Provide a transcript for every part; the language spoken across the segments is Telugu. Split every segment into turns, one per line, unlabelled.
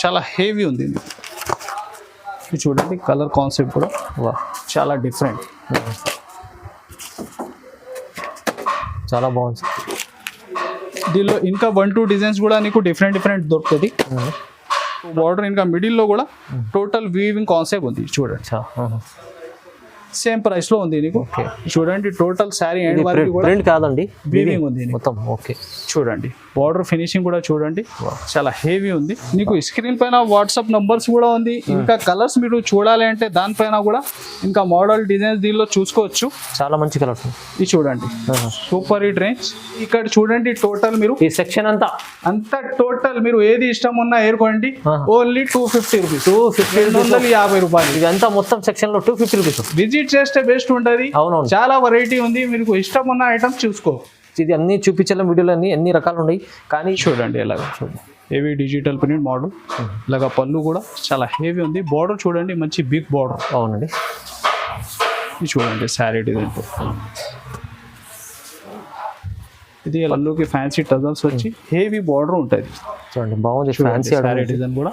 చాలా హెవీ ఉంది ఇది. ఇది చూడండి కలర్ కాన్సెప్ట్ కూడా
వా
చాలా డిఫరెంట్.
చాలా బాగుంది.
దీనిలో ఇంకా 1-2 డిజైన్స్ కూడా నీకు డిఫరెంట్ దొరుకుతుంది. బార్డర్ ఇంకా మిడిల్లో కూడా టోటల్ వీవింగ్ కాన్సెప్ట్ ఉంది చూడండి. సేమ్ ప్రైస్ లో ఉంది నీకు. చూడండి టోటల్ శారీ ఎండ్ వరకు కూడా
ప్రింట్ కాదండి,
వీవింగ్ ఉంది
మొత్తం. ఓకే
చూడండి బార్డర్ ఫినిషింగ్ కూడా చూడండి చాలా హెవీ ఉంది. నీకు స్క్రీన్ పైన వాట్సాప్ నంబర్స్ కూడా ఉంది. ఇంకా కలర్స్ మీరు చూడాలి అంటే దానిపైన కూడా ఇంకా మోడల్ డిజైన్స్ దీనిలో చూసుకోవచ్చు.
చాలా మంచి కలర్స్
ఇది చూడండి సూపర్ హిట్ రేంజ్. ఇక్కడ చూడండి టోటల్ మీరు
ఈ సెక్షన్ అంతా
టోటల్ మీరు ఏది ఇష్టం ఉన్నా ఏరుకోండి. ఓన్లీ 250 రూపీస్,
250
రూపాయలు.
ఇదంతా మొత్తం సెక్షన్ లో 250 రూపీస్.
విజిట్ చేస్తే బెస్ట్ ఉంటుంది.
అవునవును
చాలా వెరైటీ ఉంది, మీకు ఇష్టం ఉన్న ఐటమ్ చూసుకో.
ఇది అన్ని చూపించాలి వీడియోలో, అన్ని రకాలు ఉన్నాయి. కానీ
చూడండి ఎలాగా హెవీ డిజిటల్ ప్రింట్ మోడల్. ఇలాగా పళ్ళు కూడా చాలా హెవీ ఉంది. బార్డర్ చూడండి మంచి బిగ్ బార్డర్.
అవునండి
ఇది చూడండి శారీ డిజైన్. ఇది పళ్ళుకి ఫ్యాన్సీ టజల్స్ వచ్చి హెవీ బార్డర్ ఉంటుంది.
చూడండి బాగుంది ఫ్యాన్సీ
శారీ డిజైన్ కూడా.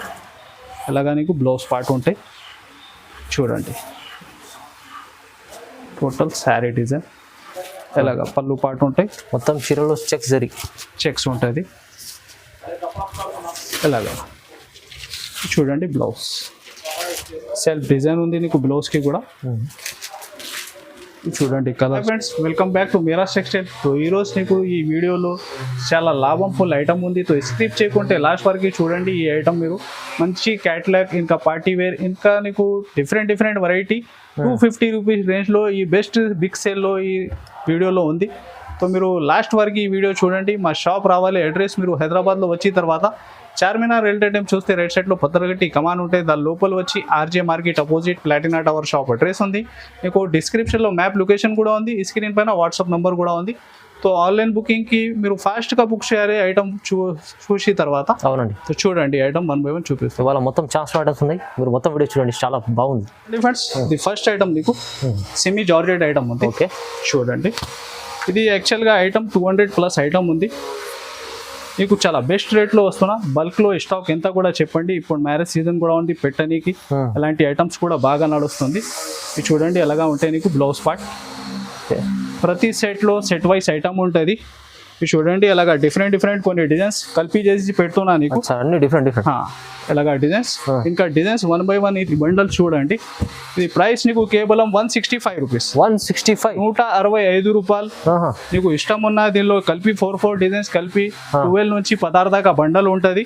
ఇలాగా నీకు బ్లౌజ్ పార్ట్ ఉంటాయి చూడండి. టోటల్ శారీ డిజైన్ ఇలాగా పళ్ళు పార్ట్ ఉంటాయి.
మొత్తం చీరలో చెక్స్
ఉంటుంది. ఇలాగా చూడండి బ్లౌజ్ సెల్ఫ్ డిజైన్ ఉంది నీకు బ్లౌజ్కి కూడా. చూడండి colour. Friends welcome back to Miraj textile. So ఈరోజు నీకు ఈ వీడియోలో చాలా లాభం ఫుల్ ఐటమ్ ఉంది. సో స్కిప్ చేయకుంటే లాస్ట్ వరకు చూడండి. ఈ ఐటమ్ మీరు మంచి క్యాటలాగ్ ఇంకా పార్టీ వేర్ ఇంకా నీకు డిఫరెంట్ వెరైటీ 250 రూపీస్ రేంజ్లో ఈ బెస్ట్ బిగ్ సేల్లో ఈ వీడియోలో ఉంది. సో మీరు లాస్ట్ వరకు ఈ వీడియో చూడండి. మా షాప్ రావాలి. అడ్రస్ మీరు హైదరాబాద్లో వచ్చిన తర్వాత చార్మినార్ రైల్వే టైం చూస్తే రైట్ సైడ్లో పత్తరగట్టి కమాన్ ఉంటుంది. దాని లోపల వచ్చి RJ market opposite Platina tower shop address ఉంది. మీకు డిస్క్రిప్షన్లో మ్యాప్ లొకేషన్ కూడా ఉంది. ఈ స్క్రీన్ పైన వాట్సాప్ నెంబర్ కూడా ఉంది. సో ఆన్లైన్ బుకింగ్కి మీరు ఫాస్ట్గా బుక్ చేయాలి ఐటమ్ చూసిన తర్వాత.
అవునండి.
సో చూడండి ఐటమ్ 1 by 1 చూపిస్తాం.
ఇవాళ మొత్తం చాలా ఐటమ్స్ ఉన్నాయి. మీరు మొత్తం వీడియో చూడండి, చాలా బాగుంది.
ఫ్రెండ్స్ ది ఫస్ట్ ఐటమ్ నీకు సెమీ జార్జెట్ ఐటమ్ ఉంది.
ఓకే చూడండి.
ఇది యాక్చువల్గా ఐటమ్ 200+ ఐటమ్ ఉంది. మీకు చాలా బెస్ట్ రేట్లో వస్తున్నా. బల్క్లో స్టాక్ ఎంత కూడా చెప్పండి. ఇప్పుడు మ్యారేజ్ సీజన్ కూడా ఉంది, పెట్టనీకి అలాంటి ఐటమ్స్ కూడా బాగా నడుస్తుంది. ఇది చూడండి ఎలాగా ఉంటాయి నీకు బ్లౌజ్ పార్ట్. ప్రతి సెట్లో సెట్ వైస్ ఐటమ్ ఉంటుంది. ఇది చూడండి ఇలాగా డిఫరెంట్ కొన్ని డిజైన్స్ కలిపి చేసి పెడుతున్నా నీకు.
అన్ని డిఫరెంట్
ఇలాగా డిజైన్స్. ఇంకా డిజైన్స్ 1 by 1 ఇది బండల్ చూడండి. ఇది ప్రైస్ నీకు కేవలం 165 రూపీస్. 165 రూపాయలు. నీకు ఇష్టం ఉన్న దీనిలో కలిపి 4 డిజైన్స్ కలిపి 12 నుంచి 16 దాకా బండల్ ఉంటుంది.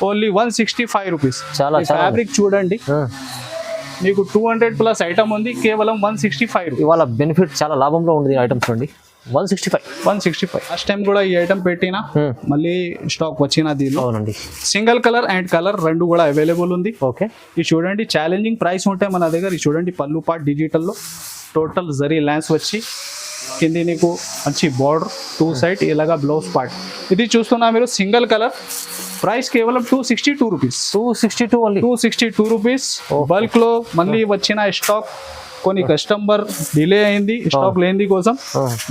Only 165 rupees. ఫ్యాబ్రిక్ చూడండి మీకు 200+ ఐటమ్ ఉంది, కేవలం 165.
ఇవాళ బెనిఫిట్ చాలా లాభంలో ఉంది ఐటమ్స్ చూడండి. 165.
లాస్ట్ టైం కూడా ఈ ఐటమ్ పెట్టినా మళ్ళీ స్టాక్ వచ్చిన దీనిలో.
అవునండి.
సింగిల్ కలర్ అండ్ కలర్ రెండు కూడా అవైలబుల్ ఉంది.
ఓకే
ఇది చూడండి ఛాలెంజింగ్ ప్రైస్ ఉంటాయి మన దగ్గర. ఇది చూడండి పళ్ళు పార్ట్ డిజిటల్లో టోటల్ జరీ లైన్స్ వచ్చి కింది నీకు మంచి బార్డర్ 2 సైడ్ ఇలాగా బ్లౌజ్ పార్ట్. ఇది చూస్తున్నా మీరు సింగిల్ కలర్. ప్రైస్ కేవలం 262 రూపీస్. 262 రూపీస్. బల్క్లో మళ్ళీ వచ్చిన స్టాక్ కొన్ని కస్టమర్ డిలే అయింది స్టాక్ లేని కోసం.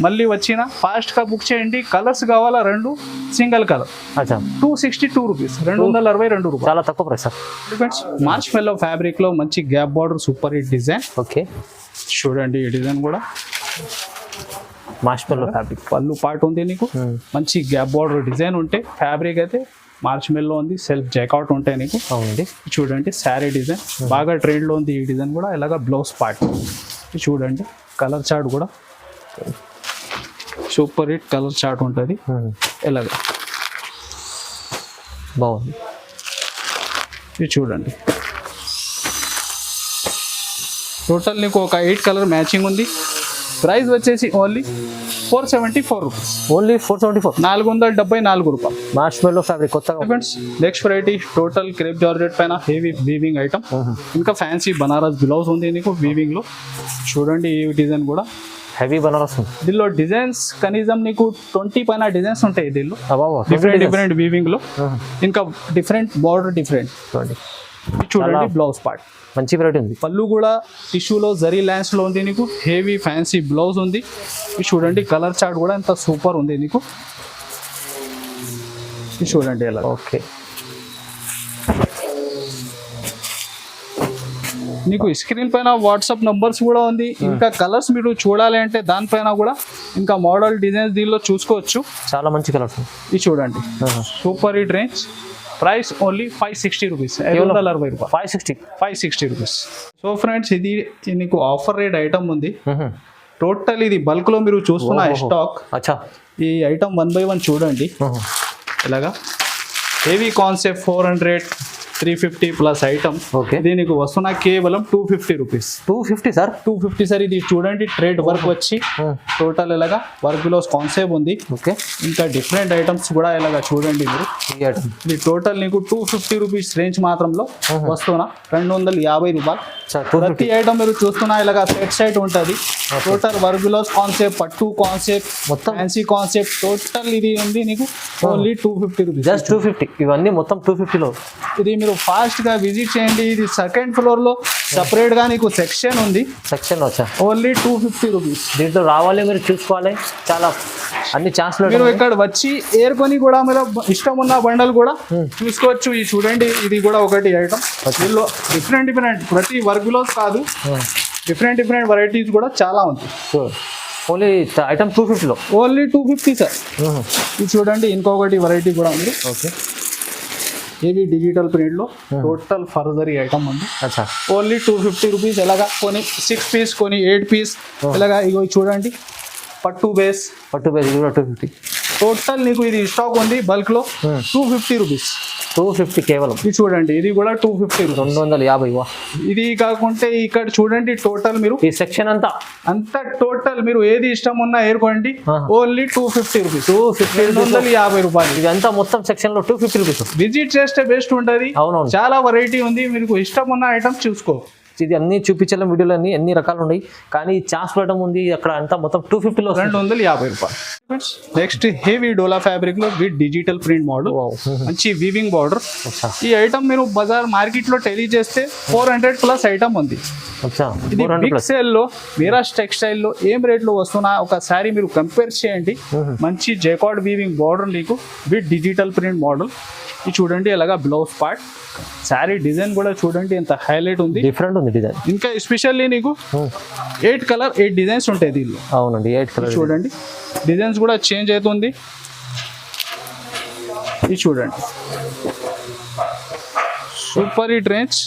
మళ్ళీ వచ్చిన ఫాస్ట్గా బుక్ చేయండి. కలర్స్ కావాలా 2 సింగిల్ కలర్. 262 రూపీస్. 262 రూపాయలు.
చాలా తక్కువ ప్రైస్.
డిపెండ్స్. మార్చ్ మెల్లో ఫ్యాబ్రిక్లో మంచి gap border super hit design.
Okay
చూడండి ఈ డిజైన్ కూడా
మార్చ్ మెల్లో ఫ్యాబ్రిక్.
పళ్ళు పార్ట్ ఉంది నీకు మంచి గ్యాప్ బార్డర్ డిజైన్ ఉంటే. ఫ్యాబ్రిక్ అయితే మార్చ్ మెల్లో ఉంది. సెల్ఫ్ జాకౌట్ ఉంటాయి నీకు.
అవునండి.
చూడండి శారీ డిజైన్ బాగా ట్రెండ్లో ఉంది ఈ డిజైన్ కూడా. ఇలాగా బ్లౌజ్ పార్ట్ చూడండి. కలర్ చార్ట్ కూడా సూపర్ హిట్ కలర్ చార్ట్ ఉంటుంది. ఇలాగా
బాగుంది.
ఇది చూడండి టోటల్ నీకు ఒక 8 కలర్ మ్యాచింగ్ ఉంది. ప్రైస్ వచ్చేసి ఓన్లీ 474 రూపీస్.
ఓన్లీ 474.
474 రూపాయలు.
మార్చ్ మెల్లో ఫ్యాబ్రిక్ కొత్తగా.
Next variety total crepe georgette పైన హెవీ వీవింగ్ ఐటమ్. ఇంకా ఫ్యాన్సీ బనారస్ బ్లౌజ్ ఉంది నీకు వీవింగ్ లో. చూడండి ఈ డిజైన్ కూడా
హెవీ బనారస్.
దీనిలో డిజైన్స్ కనీసం నీకు 20 పైన డిజైన్స్ ఉంటాయి దీనిలో. డిఫరెంట్ వీవింగ్ లో. ఇంకా డిఫరెంట్ బార్డర్ డిఫరెంట్. చూడండి బ్లౌజ్ పార్ట్
మంచి వెరైటీ ఉంది.
పళ్ళు కూడా టిష్యూలో జరీ లైన్స్ లో ఉంది నీకు. హెవీ ఫ్యాన్సీ బ్లౌజ్ ఉంది. చూడండి కలర్ చార్ట్ కూడా ఎంత సూపర్ ఉంది నీకు. చూడండి ఎలా.
ఓకే
నీకు స్క్రీన్ పైన వాట్సాప్ నంబర్స్ కూడా ఉంది. ఇంకా కలర్స్ మీరు చూడాలి అంటే దానిపైన కూడా ఇంకా మోడల్ డిజైన్స్ దీనిలో చూసుకోవచ్చు.
చాలా మంచి కలర్స్.
ఇది చూడండి super hit range. Price only 560 rupees, 560 రూపాయలు, 560 రూపీస్. సో ఫ్రెండ్స్ ఇది నీకు ఆఫర్ రేట్ ఐటమ్ ఉంది. టోటల్ ఇది బల్క్ లో మీరు చూస్తున్న స్టాక్. ఈ ఐటమ్ 1 by 1 చూడండి. ఇలాగా హెవీ కాన్సెప్ట్ 400 350 ప్లస్ ఐటమ్. ఇది నీకు వస్తున్న కేవలం 250 రూపీస్.
250 sir,
250 sir. ఇది చూడండి ట్రేడ్ వర్క్ వచ్చి టోటల్ ఇలాగా వర్క్ లో కాన్సెప్ట్ ఉంది.
ఓకే,
ఇంకా డిఫరెంట్ ఐటమ్స్ కూడా ఇలాగా చూడండి మీరు. ఇది టోటల్ నీకు 250 రూపీస్ రేంజ్ మాత్రంలో వస్తున్నా 250 రూపాయలు. ప్రతి ఐటమ్ మీరు చూస్తున్నా ఇలాగా సెట్ ఉంటుంది. టోటల్ వర్క్ లో కాన్సెప్ట్, పట్టు కాన్సెప్ట్, మొత్తం ఫ్యాన్సీ కాన్సెప్ట్ టోటల్ ఇది ఉంది నీకు ఓన్లీ 250 రూపీస్.
జస్ట్ 250. ఇవన్నీ మొత్తం 250 లో.
ఇది మీరు ఫాస్ట్ గా విజిట్ చేయండి. ఇది సెకండ్ ఫ్లోర్ లో సెపరేట్ గా నీకు సెక్షన్ ఉంది.
సెక్షన్ వచ్చా
ఓన్లీ 250 రూపీస్.
దీంట్లో రావాలి, మీరు చూసుకోవాలి. చాలా అన్ని ఛాన్స్లు
మీరు ఇక్కడ వచ్చి ఏరుకొని కూడా మీరు ఇష్టం ఉన్న బండలు కూడా చూసుకోవచ్చు. ఇది చూడండి ఇది కూడా ఒకటి ఐటమ్. దీనిలో డిఫరెంట్ ప్రతి వర్క్ లో కాదు, డిఫరెంట్ వెరైటీస్ కూడా చాలా ఉంది.
ఓన్లీ ఐటమ్ 250 లో.
Only 250 sir. ఇది చూడండి ఇంకొకటి వెరైటీ కూడా ఉంది.
ఓకే,
ఏవి డిజిటల్ ప్రింట్ లో టోటల్ ఫర్జరీ ఐటమ్ ఉంది.
అచ్చా,
ఓన్లీ 250 రూపీస్. ఎలాగా కొన్ని 6 పీస్, కొన్ని 8 పీస్ ఇలాగా. ఇగో చూడండి పట్టు బేస్
ఇది కూడా 250.
టోటల్ నీకు ఇది స్టాక్ ఉంది బల్క్ లో 250 రూపీస్.
250 కేవలం.
ఇది చూడండి ఇది కూడా 250 రూపీస్.
250.
ఇది కాకుంటే ఇక్కడ చూడండి టోటల్ మీరు
ఈ సెక్షన్ అంతా
టోటల్ మీరు ఏది ఇష్టం ఉన్నా ఏరుకోండి. Only 250 rupees.
250
రూపాయలు.
ఇదంతా మొత్తం సెక్షన్ లో 250 రూపీస్.
విజిట్ చేస్తే బెస్ట్ ఉంటుంది.
అవునవును,
చాలా వెరైటీ ఉంది. మీకు ఇష్టం ఉన్న ఐటమ్ చూసుకో.
ఇది అన్ని చూపించాలి వీడియోలో, అన్ని రకాలు ఉన్నాయి. కానీ ఛాన్స్ పడడం ఉంది అక్కడ అంతా మొత్తం 250 లో.
250 రూపాయలు. నెక్స్ట్ హెవీ డోలా ఫ్యాబ్రిక్ లో విత్ డిజిటల్ ప్రింట్ మోడల్, మంచి వీవింగ్ బార్డర్. ఈ ఐటమ్ మీరు బజార్ మార్కెట్ లో టెలీ చేస్తే 400 ప్లస్ ఐటమ్ ఉంది. ఇది బిగ్ సేల్ లో మీరాజ్ టెక్స్టైల్ లో ఏం రేట్ లో వస్తున్నా ఒకసారి మీరు కంపేర్ చేయండి. మంచి జైకార్డ్ వీవింగ్ బార్డర్ నీకు విత్ డిజిటల్ ప్రింట్ మోడల్. ఇది చూడండి అలాగా బ్లౌజ్ పార్ట్. శారీ డిజైన్ కూడా చూడండి ఎంత హైలైట్ ఉంది,
డిఫరెంట్ ఉంది డిజైన్.
ఇంకా ఎస్పెషల్లీ నీకు 8 కలర్ 8 డిజైన్స్ ఉంటాయి దీనిలో.
అవునండి, 8 కలర్.
చూడండి డిజైన్స్ కూడా చేంజ్ అవుతుంది. ఇది చూడండి సూపర్ హిట్ రేంజ్.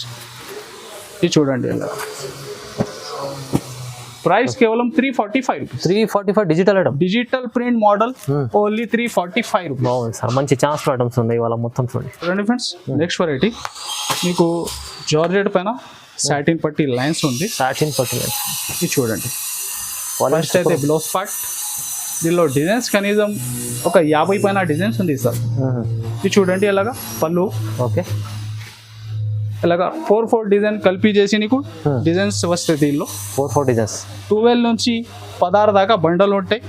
ఇది చూడండి అలా. ప్రైస్ కేవలం 345 rupees.
345 digital item,
digital print model only 345 rupees.
బాగుంది సార్, మంచి ఛాన్స్ ఐటమ్స్ ఉన్నాయి ఇవాళ మొత్తం. చూడండి
ఫ్రెండ్స్ నెక్స్ట్ వెరైటీ మీకు జార్జెట్ పైన సాటిన్ పట్టి లైన్స్ ఉంది.
సాటిన్ పట్టి లైన్స్.
ఇది చూడండి ఫస్ట్ అయితే బ్లౌజ్ పార్ట్. దీనిలో డిజైన్స్ కనీసం ఒక 50 పైన డిజైన్స్ ఉంది సార్. ఇది చూడండి అలాగా పళ్ళు.
ఓకే,
ఇలాగా 4 డిజైన్ కలిపి చేసి నీకు డిజైన్స్ వస్తాయి. దీనిలో
4 డిజైన్స్
12 నుంచి 16 దాకా బండలు ఉంటాయి.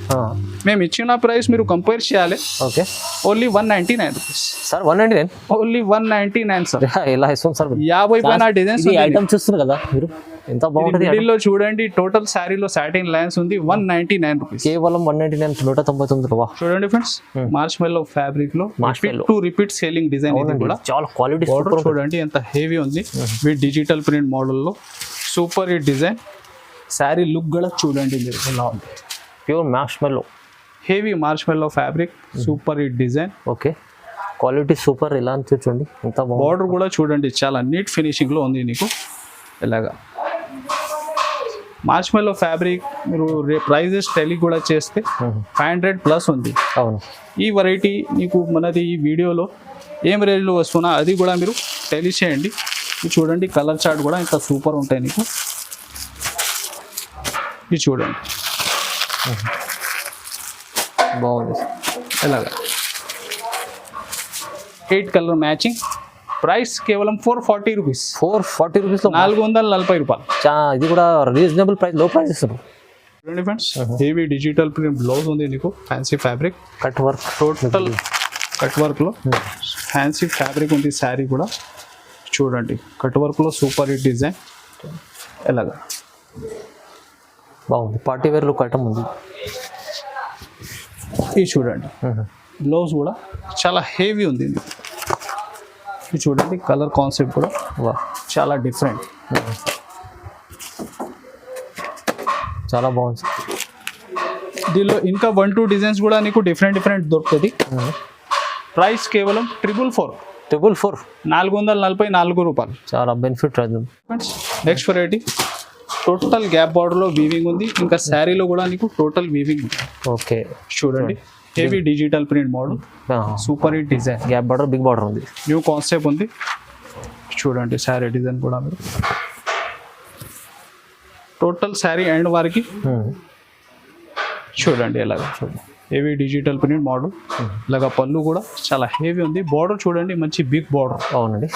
మేము ఇచ్చిన ప్రైస్ మీరు కంపేర్ చేయాలి.
Okay,
only 199 rupees
sir. 199
only 199 sir.
ఇలా ఇస్తాం సార్.
50 పైన డిజైన్స్
ఐటమ్ చూస్తున్నారు కదా మీరు, ఎంత బాగుంటుంది.
మిడిల్లో చూడండి టోటల్ శారీలో సాటిన్ లైన్స్ ఉంది. 199 రూపీస్
కేవలం. 199, 199 రూపాయ.
చూడండి ఫ్రెండ్స్ మార్చ్ మెల్లో ఫ్యాబ్రిక్ లో రిపీట్ సేలింగ్ డిజైన్. ఇది కూడా
చాలా క్వాలిటీ.
చూడండి ఎంత హెవీ ఉంది విత్ డిజిటల్ ప్రింట్ మోడల్ లో super hit design. Sari look కూడా చూడండి మీరు ఎలా ఉంది.
ప్యూర్ మార్చ్ మెల్లో
హెవీ మార్చ్ మెల్లో fabric, super hit design.
Okay, quality super. ఇలా అని చూడండి ఎంత బాగుంది.
బార్డర్ కూడా చూడండి చాలా నీట్ ఫినిషింగ్ లో ఉంది నీకు. ఇలాగా మార్చ్ మెల్లో ఫ్యాబ్రిక్ మీరు ప్రైజెస్ టెలి కూడా చేస్తే 500 ప్లస్ ఉంది.
అవును,
ఈ వెరైటీ నీకు మనది ఈ వీడియోలో ఏం రేంజ్లో వస్తున్నా అది కూడా మీరు టెలి చేయండి. ఇది చూడండి కలర్ చార్ట్ కూడా ఇంత సూపర్ ఉంటాయి నీకు. ఇది చూడండి
బాగుంది.
ఇలాగా 8 కలర్ మ్యాచింగ్. ప్రైస్ కేవలం 440 రూపీస్.
440 రూపీస్లో
440 రూపాయలు.
ఇది కూడా రీజనబుల్ ప్రైస్, లో ప్రైస్ ఇస్తారు.
చూడండి friends heavy digital print blouse ఉంది నీకు. Fancy fabric,
cut work,
total cut వర్క్లో ఫ్యాన్సీ ఫ్యాబ్రిక్ ఉంది. శారీ కూడా చూడండి కట్ వర్క్లో సూపర్ హిట్ డిజైన్. ఎలాగా
బాగుంది. పార్టీ వేర్ లుక్ ఐటమ్ ఉంది.
ఇది చూడండి బ్లౌజ్ కూడా చాలా హెవీ ఉంది. ఇది చూడండి కలర్ కాన్సెప్ట్ కూడా చాలా డిఫరెంట్.
చాలా బాగుంది.
దీనిలో ఇంకా 1-2 డిజైన్స్ కూడా నీకు డిఫరెంట్ దొరుకుతుంది. ప్రైస్ కేవలం 444, 444 రూపాయలు.
చాలా బెనిఫిట్ రాదు.
నెక్స్ట్ వెరైటీ టోటల్ గ్యాప్ బార్డర్లో వీవింగ్ ఉంది. ఇంకా శారీలో కూడా నీకు టోటల్ వీవింగ్ ఉంది.
ఓకే
చూడండి heavy digital print model, super hit design.
Gap border, big border ఉంది.
న్యూ కాన్సెప్ట్ ఉంది. చూడండి శారీ డిజైన్ కూడా మీరు టోటల్ శారీ ఎండ్ వారికి చూడండి ఎలాగా. Heavy digital print model. ఇలాగా పళ్ళు కూడా చాలా హెవీ ఉంది. బార్డర్ చూడండి మంచి బిగ్ బార్డర్.
అవునండి.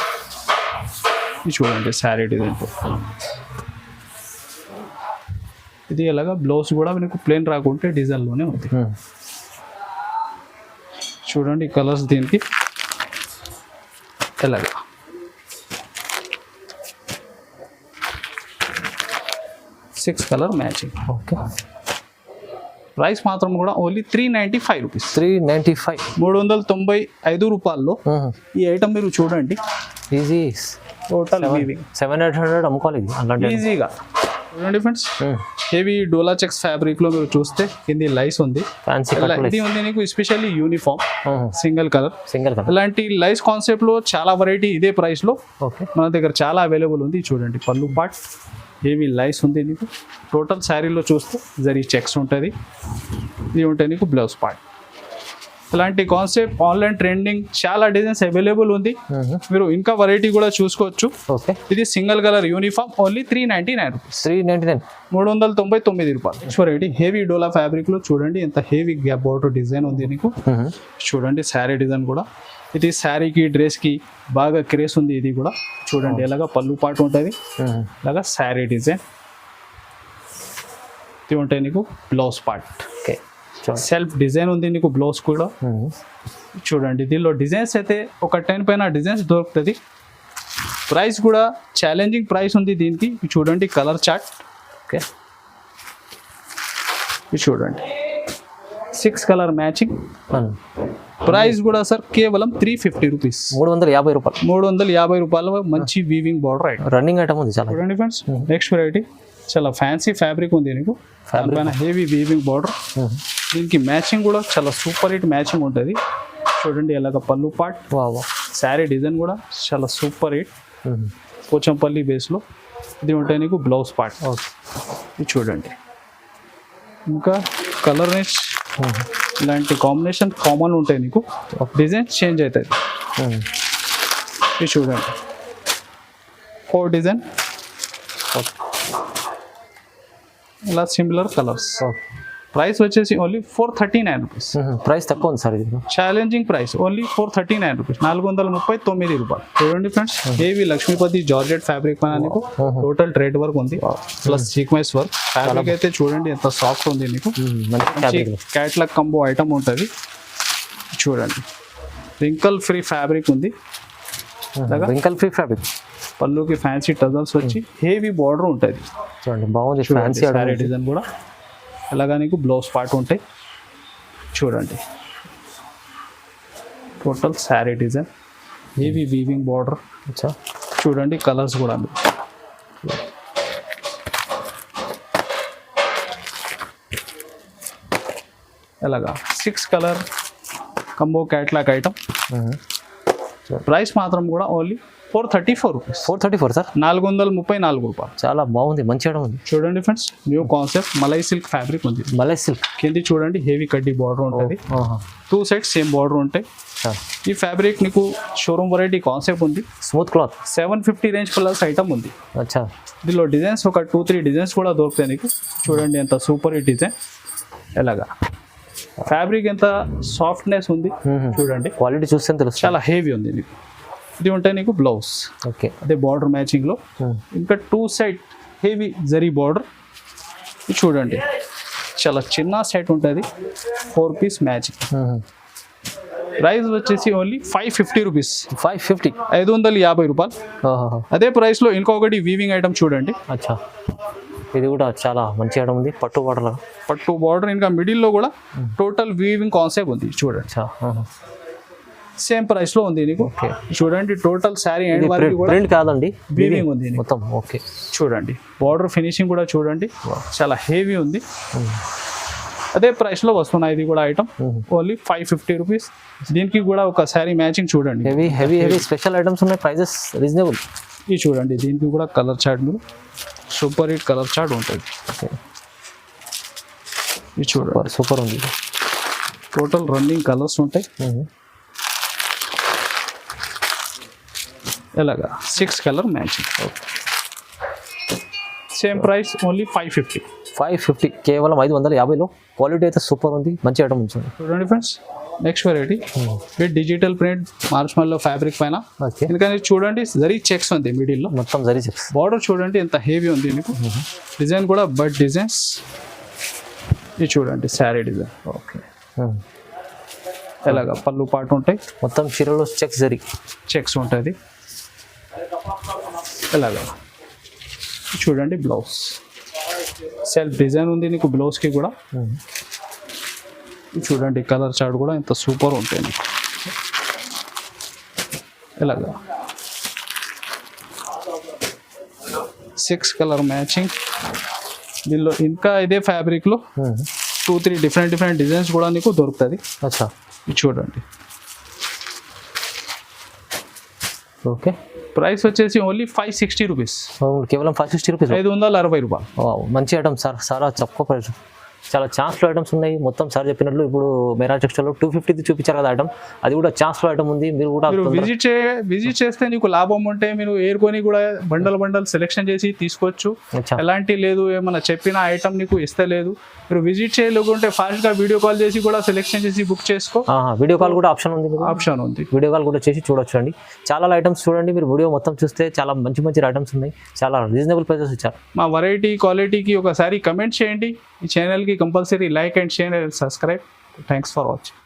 ఇది చూడండి శారీ డిజైన్. ఇది ఎలాగా బ్లౌజ్ కూడా మీకు ప్లేన్ రాకుంటే డిజైన్లోనే ఉంది. చూడండి కలర్స్ దీనికి ఎలాగా. Six colour matching.
Okay.
Price మాత్రం కూడా ఓన్లీ 395 రూపీస్.
395,
395 రూపాయల్లో ఈ ఐటమ్ మీరు చూడండి.
ఈజీ.
టోటల్ వీవింగ్
700-800 అమ్ముకోవాలి అలాంటి
ఈజీగా. చూడండి ఫ్రెండ్స్ హెవీ డోలా చెక్స్ ఫ్యాబ్రిక్ లో మీరు చూస్తే కింది లైస్ ఉంది. ఇది ఉంది నీకు ఎస్పెషల్లీ యూనిఫామ్ సింగిల్ కలర్. ఇలాంటి లైస్ కాన్సెప్ట్ లో చాలా వెరైటీ ఇదే ప్రైస్ లో మన దగ్గర చాలా అవైలబుల్ ఉంది. చూడండి పళ్ళు పార్ట్ హెవీ లైస్ ఉంది నీకు. టోటల్ శారీలో చూస్తే జరీ చెక్స్ ఉంటుంది. ఇది ఉంటాయి నీకు బ్లౌజ్ పార్ట్. ఇలాంటి కాన్సెప్ట్ ఆన్లైన్ ట్రెండింగ్ చాలా డిజైన్స్ అవైలబుల్ ఉంది. మీరు ఇంకా వెరైటీ కూడా చూసుకోవచ్చు.
ఓకే.
ఇది single colour uniform only 399 rupees. 399 రూపాయలు. నెక్స్ట్ వెరైటీ హెవీ డోలా ఫ్యాబ్రిక్ లో చూడండి ఎంత హెవీ గ్యాప్ బార్డర్ డిజైన్ ఉంది నీకు. చూడండి శారీ డిజైన్ కూడా. ఇది శారీకి డ్రెస్ కి బాగా క్రేస్ ఉంది. ఇది కూడా చూడండి ఎలాగా పళ్ళు పాటు ఉంటుంది. ఇలాగా శారీ డిజైన్. ఇది ఉంటాయి నీకు blouse part.
Okay.
Self design ఉంది నీకు బ్లౌజ్ కూడా. చూడండి దీనిలో డిజైన్స్ అయితే ఒక 10 పైన డిజైన్స్ దొరుకుతుంది. ప్రైస్ కూడా ఛాలెంజింగ్ ప్రైస్ ఉంది దీనికి. చూడండి కలర్ చార్ట్. ఓకే. ఇది చూడండి 6 కలర్ మ్యాచింగ్. ప్రైస్ కూడా సార్ కేవలం 350 రూపీస్.
350 రూపాయలు.
350 రూపాయలు మంచి weaving border item.
Running item ఉంది చాలా.
చూడండి ఫ్రెండ్స్ నెక్స్ట్ వెరైటీ చాలా ఫ్యాన్సీ ఫ్యాబ్రిక్ ఉంది నీకు. పైన హెవీ వీవింగ్ బార్డర్. దీనికి మ్యాచింగ్ కూడా చాలా సూపర్ హిట్ మ్యాచింగ్ ఉంటుంది. చూడండి ఎలాగ పళ్ళు పార్ట్. శారీ డిజైన్ కూడా చాలా సూపర్ హిట్ పోచంపల్లి బేస్లో. ఇది ఉంటాయి నీకు బ్లౌజ్ పార్ట్. ఇది చూడండి ఇంకా కలర్ నెక్స్ట్ ఇలాంటి కాంబినేషన్ కామన్ ఉంటాయి నీకు. డిజైన్ చేంజ్ అవుతుంది. ఇది చూడండి 4 డిజైన్ ఇలా సిమిలర్ కలర్స్. ప్రైస్ వచ్చేసి ఓన్లీ 439 రూపీస్.
ప్రైస్ తక్కువ ఉంది సార్. ఇది
ఛాలెంజింగ్ ప్రైస్ ఓన్లీ 439 రూపీస్. 439 రూపాయలు. చూడండి friends heavy Lakshmipati georgette fabric పైన నీకు టోటల్ థ్రెడ్ వర్క్ ఉంది ప్లస్ సీక్వెన్స్ వర్క్. ఫ్యాబ్రిక్ అయితే చూడండి ఎంత సాఫ్ట్ ఉంది నీకు. క్యాట్లాగ్ కంబో ఐటమ్ ఉంటుంది. చూడండి రింకల్ ఫ్రీ ఫ్యాబ్రిక్ ఉంది.
Wrinkle free fabric.
పళ్ళుకి ఫ్యాన్సీ టజల్స్ వచ్చి హెవీ బార్డర్ ఉంటుంది.
చూడండి బాగుంది. ఫ్యాన్సీ
శారీ డిజైన్ కూడా అలాగా నీకు బ్లౌజ్ పార్ట్ ఉంటాయి. చూడండి total sari design heavy weaving border. చూడండి కలర్స్ కూడా ఎలాగా 6 colour combo catalogue item. Price మాత్రం కూడా ఓన్లీ 434 రూపీస్.
434 సార్.
434 రూపాయలు.
చాలా బాగుంది. మంచి ఐటమ్ ఉంది.
చూడండి friends new concept malai silk fabric ఉంది.
మలై సిల్క్
కింది చూడండి హెవీ కడ్డీ బార్డర్ ఉంటుంది. 2 సైడ్స్ సేమ్ బార్డర్ ఉంటాయి. ఈ ఫ్యాబ్రిక్ నీకు షోరూమ్ వెరైటీ కాన్సెప్ట్ ఉంది.
Smooth cloth.
750 range plus item ఉంది.
అచ్చా.
దీనిలో డిజైన్స్ ఒక 2-3 డిజైన్స్ కూడా దొరుకుతాయి నీకు. చూడండి ఎంత సూపర్ హిట్ డిజైన్. ఎలాగా ఫ్యాబ్రిక్ ఎంత సాఫ్ట్నెస్ ఉంది. చూడండి
క్వాలిటీ చూస్తే తెలుసు.
చాలా హెవీ ఉంది నీకు. ఇది ఉంటాయి నీకు బ్లౌజ్.
ఓకే.
అదే బార్డర్ మ్యాచింగ్లో ఇంకా 2 సైడ్ హెవీ జరీ బార్డర్. చూడండి చాలా చిన్న సెట్ ఉంటుంది. 4 పీస్ మ్యాచింగ్. ప్రైస్ వచ్చేసి ఓన్లీ 550 రూపీస్. 550 రూపాయలు. అదే ప్రైస్లో ఇంకొకటి వీవింగ్ ఐటమ్ చూడండి.
అచ్చా. ఇది కూడా చాలా మంచి ఐటమ్ ఉంది. పట్టు బార్డర్.
పట్టు బార్డర్ ఇంకా మిడిల్లో కూడా టోటల్ వీవింగ్ కాన్సెప్ట్ ఉంది. చూడండి సేమ్ ప్రైస్ లో ఉంది నీకు. చూడండి టోటల్ శారీ ఎండ్ వరకు కూడా
ప్రింట్ కాదండి,
వీవింగ్ ఉంది నీకు.
మొత్తం. ఓకే,
చూడండి బార్డర్ ఫినిషింగ్ కూడా చూడండి చాలా హెవీ ఉంది. అదే ప్రైస్ లో వస్తున్నాయి ఇది కూడా ఐటమ్ ఓన్లీ 550 రూపీస్. దీనికి కూడా ఒక శారీ మ్యాచింగ్ చూడండి,
heavy heavy heavy special items ఉన్నాయి, ప్రైజెస్ రీజనబుల్.
ఇది చూడండి దీనికి కూడా కలర్ చార్ట్ మీరు సూపర్ హిట్ కలర్ చార్ట్ ఉంటుంది. ఇది చూడండి
సూపర్ ఉంది.
టోటల్ రన్నింగ్ కలర్స్ ఉంటాయి. ఎలాగా 6 colour matching. Same price only 550
కేవలం 550లో. క్వాలిటీ అయితే సూపర్ ఉంది, మంచి ఐటమ్ ఉంచండి.
చూడండి friends next variety with digital print మార్ష్మెల్లో fabric పైన.
ఓకే,
ఎందుకంటే చూడండి జరీ చెక్స్ ఉంది మిడిల్లో,
మొత్తం జరీ చెక్స్.
బార్డర్ చూడండి ఎంత హెవీ ఉంది మీకు. డిజైన్ కూడా బట్ డిజైన్స్. ఇది చూడండి శారీ డిజైన్.
ఓకే,
ఎలాగా పళ్ళు పాటు ఉంటాయి,
మొత్తం చీరలో చెక్స్ జరీ
చెక్స్ ఉంటుంది. ఎలాగా చూడండి బ్లౌజ్ సెల్ఫ్ డిజైన్ ఉంది నీకు బ్లౌజ్కి కూడా. చూడండి కలర్ చార్ట్ కూడా ఎంత సూపర్ ఉంటాయి నీకు. ఎలాగా 6 కలర్ మ్యాచింగ్. దీనిలో ఇంకా ఇదే ఫ్యాబ్రిక్లో 2-3 డిఫరెంట్ డిజైన్స్ కూడా నీకు దొరుకుతుంది.
అచ్చా,
ఇది చూడండి.
ఓకే,
ప్రైస్ వచ్చేసి ఓన్లీ 560 రూపీస్.
కేవలం 560 రూపీస్,
560 రూపాయలు.
మంచి ఐటమ్ సార్, చాలా తక్కువ ప్రైస్. చాలా ఛాన్స్లో ఐటమ్స్ ఉన్నాయి మొత్తం. సార్ చెప్పినట్లు ఇప్పుడు మెరా టెక్స్టైల్లో 250 చూపించారు కదా ఐటమ్, అది కూడా ఛాన్స్లో ఐటమ్ ఉంది. మీరు కూడా
విజిట్ చేస్తే నీకు లాభం ఉంటే మీరు ఏరుకొని కూడా బండల్ సెలెక్షన్ చేసి తీసుకోవచ్చు. ఎలాంటి లేదు ఏమన్నా చెప్పిన ఐటమ్ నీకు ఇస్తే లేదు. మీరు విజిట్ చేయలేకుంటే ఫాస్ట్గా వీడియో కాల్ చేసి కూడా సెలెక్షన్ చేసి బుక్ చేసుకో.
వీడియో కాల్ కూడా ఆప్షన్ ఉంది, వీడియో కాల్ కూడా చేసి చూడొచ్చు అండి. చాలా ఐటమ్స్ చూడండి, మీరు వీడియో మొత్తం చూస్తే చాలా మంచి ఐటమ్స్ ఉన్నాయి, చాలా రీజనబుల్ ప్రైసెస్ ఇచ్చారు.
మా వెరైటీ క్వాలిటీకి ఒకసారి కమెంట్ చేయండి. ఈ ఛానల్కి compulsory like and share and subscribe. Thanks for watching.